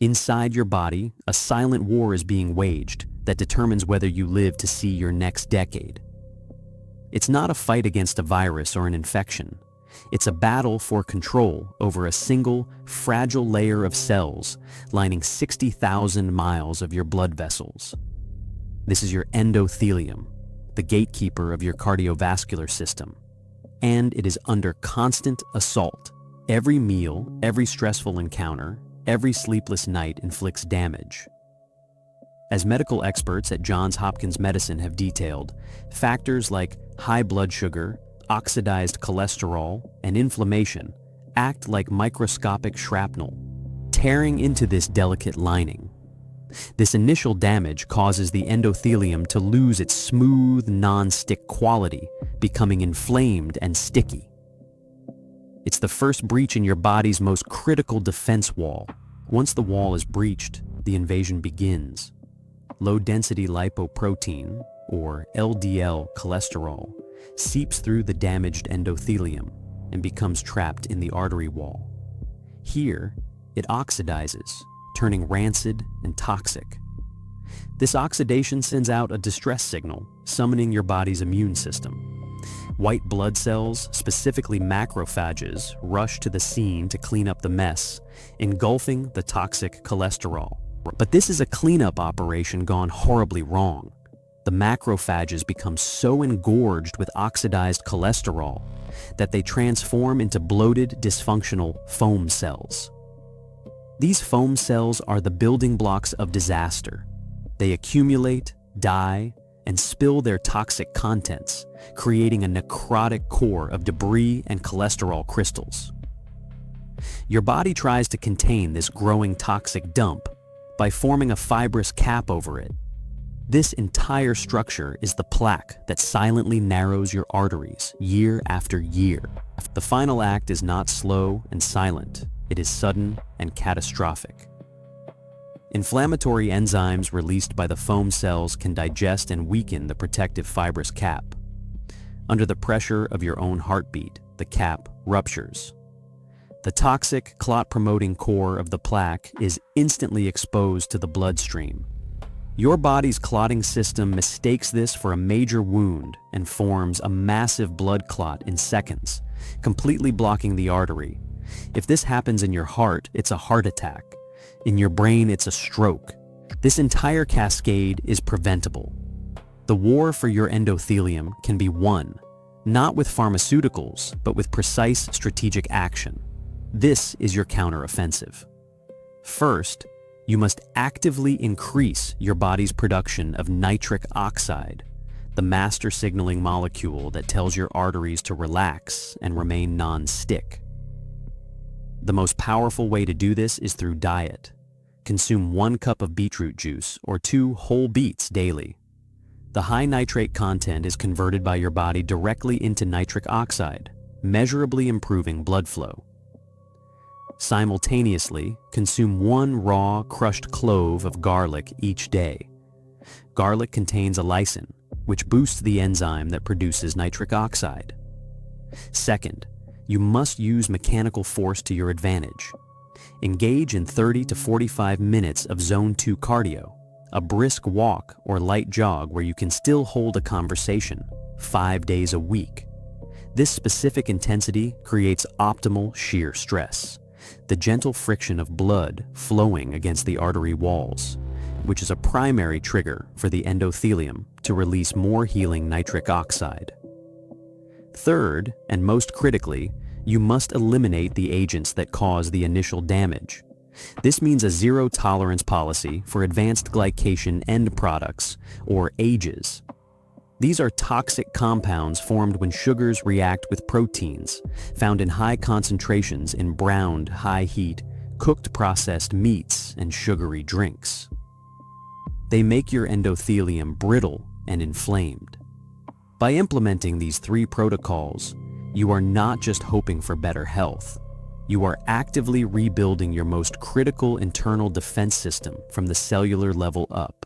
Inside your body, a silent war is being waged that determines whether you live to see your next decade. It's not a fight against a virus or an infection. It's a battle for control over a single, fragile layer of cells lining 60,000 miles of your blood vessels. This is your endothelium, the gatekeeper of your cardiovascular system. And it is under constant assault. Every meal, every stressful encounter, every sleepless night inflicts damage. As medical experts at Johns Hopkins Medicine have detailed, factors like high blood sugar, oxidized cholesterol, and inflammation act like microscopic shrapnel, tearing into this delicate lining. This initial damage causes the endothelium to lose its smooth, non-stick quality, becoming inflamed and sticky. It's the first breach in your body's most critical defense wall. Once the wall is breached, the invasion begins. Low-density lipoprotein, or LDL cholesterol, seeps through the damaged endothelium and becomes trapped in the artery wall. Here, it oxidizes, turning rancid and toxic. This oxidation sends out a distress signal, summoning your body's immune system. White blood cells, specifically macrophages, rush to the scene to clean up the mess, engulfing the toxic cholesterol. But this is a cleanup operation gone horribly wrong. The macrophages become so engorged with oxidized cholesterol that they transform into bloated, dysfunctional foam cells. These foam cells are the building blocks of disaster. They accumulate, die, and spill their toxic contents, creating a necrotic core of debris and cholesterol crystals. Your body tries to contain this growing toxic dump by forming a fibrous cap over it. This entire structure is the plaque that silently narrows your arteries year after year. The final act is not slow and silent. It is sudden and catastrophic. Inflammatory enzymes released by the foam cells can digest and weaken the protective fibrous cap. Under the pressure of your own heartbeat, the cap ruptures. The toxic, clot-promoting core of the plaque is instantly exposed to the bloodstream. Your body's clotting system mistakes this for a major wound and forms a massive blood clot in seconds, completely blocking the artery. If this happens in your heart, it's a heart attack. In your brain, it's a stroke. This entire cascade is preventable. The war for your endothelium can be won, not with pharmaceuticals, but with precise strategic action. This is your counteroffensive. First, you must actively increase your body's production of nitric oxide, the master signaling molecule that tells your arteries to relax and remain non-stick. The most powerful way to do this is through diet. Consume 1 cup of beetroot juice or 2 whole beets daily. The high nitrate content is converted by your body directly into nitric oxide, measurably improving blood flow. Simultaneously, consume 1 raw, crushed clove of garlic each day. Garlic contains allicin, which boosts the enzyme that produces nitric oxide. Second, you must use mechanical force to your advantage. Engage in 30 to 45 minutes of Zone 2 cardio, a brisk walk or light jog where you can still hold a conversation, 5 days a week. This specific intensity creates optimal shear stress, the gentle friction of blood flowing against the artery walls, which is a primary trigger for the endothelium to release more healing nitric oxide. Third, and most critically, you must eliminate the agents that cause the initial damage. This means a zero-tolerance policy for advanced glycation end products, or AGEs. These are toxic compounds formed when sugars react with proteins, found in high concentrations in browned, high-heat, cooked processed meats and sugary drinks. They make your endothelium brittle and inflamed. By implementing these 3 protocols, you are not just hoping for better health. You are actively rebuilding your most critical internal defense system from the cellular level up.